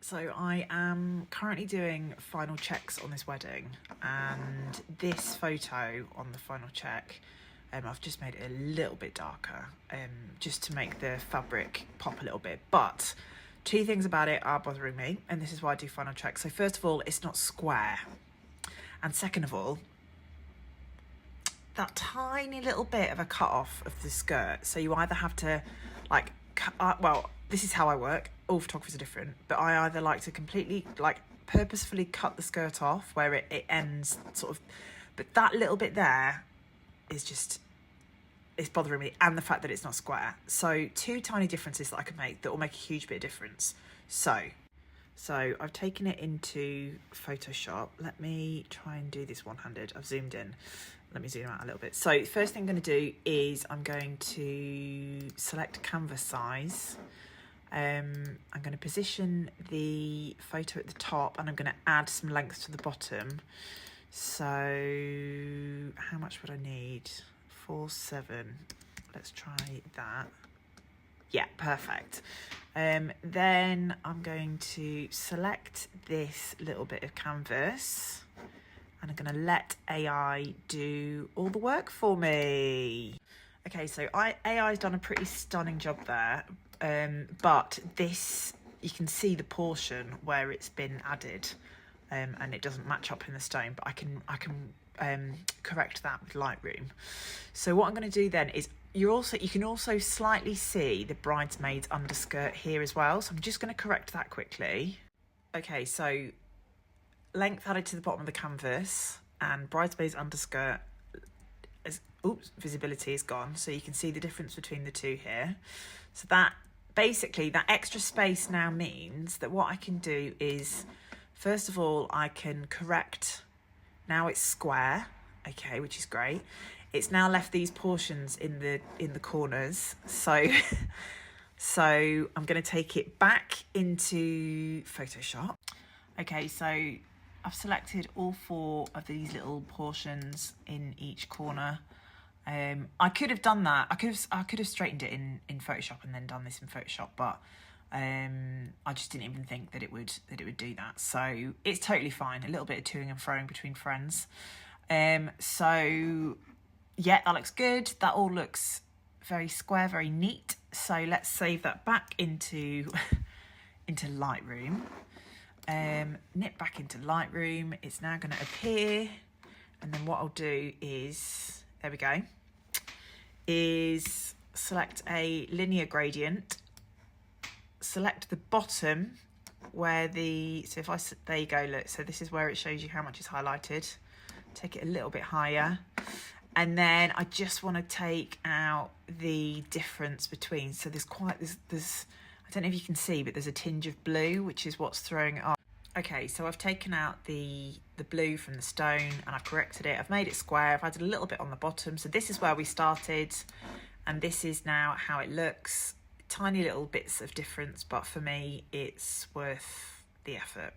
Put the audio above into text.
So I am currently doing final checks on this wedding, and this photo on the final check, I've just made it a little bit darker, just to make the fabric pop a little bit. But two things about it are bothering me, and this is why I do final checks. So first of all, it's not square. And second of all, that tiny little bit of a cut off of the skirt. So you either have to like, well, this is how I work. All photographers are different, but I either like to completely, like, purposefully cut the skirt off where it ends sort of, but that little bit there is just, it's bothering me, and the fact that it's not square. So two tiny differences that I can make that will make a huge bit of difference. So I've taken it into Photoshop. Let me try and do this one-handed. I've zoomed in. Let me zoom out a little bit. So first thing I'm going to do is I'm going to select canvas size. I'm going to position the photo at the top, and I'm going to add some length to the bottom. So how much would I need? 4.7. Let's try that. Yeah, perfect. Then I'm going to select this little bit of canvas, and I'm going to let AI do all the work for me. Okay, so AI's done a pretty stunning job there, but this, you can see the portion where it's been added, and it doesn't match up in the stone, but I can correct that with Lightroom. So what I'm going to do then is you can also slightly see the bridesmaid's underskirt here as well. So I'm just going to correct that quickly. Okay, so length added to the bottom of the canvas, and bridesmaid's underskirt, visibility is gone. So you can see the difference between the two here. So that basically, that extra space now means that what I can do is, first of all, I can correct, now it's square, okay, which is great. It's now left these portions in the corners. So I'm going to take it back into Photoshop. Okay, so I've selected all 4 of these little portions in each corner. I could have done that. I could have straightened it in Photoshop and then done this in Photoshop, but I just didn't even think that it would do that. So it's totally fine. A little bit of toing and froing between friends. So yeah, that looks good. That all looks very square, very neat. So let's save that back into Lightroom. Nip back into Lightroom. It's now going to appear, and then what I'll do is, there we go, is select a linear gradient, select the bottom where there you go, look, so this is where it shows you how much is highlighted. Take it a little bit higher, and then I just want to take out the difference between, so there's I don't know if you can see, but there's a tinge of blue, which is what's throwing it off. Okay, so I've taken out the blue from the stone, and I've corrected it. I've made it square. I've added a little bit on the bottom. So this is where we started, and this is now how it looks. Tiny little bits of difference, but for me, it's worth the effort.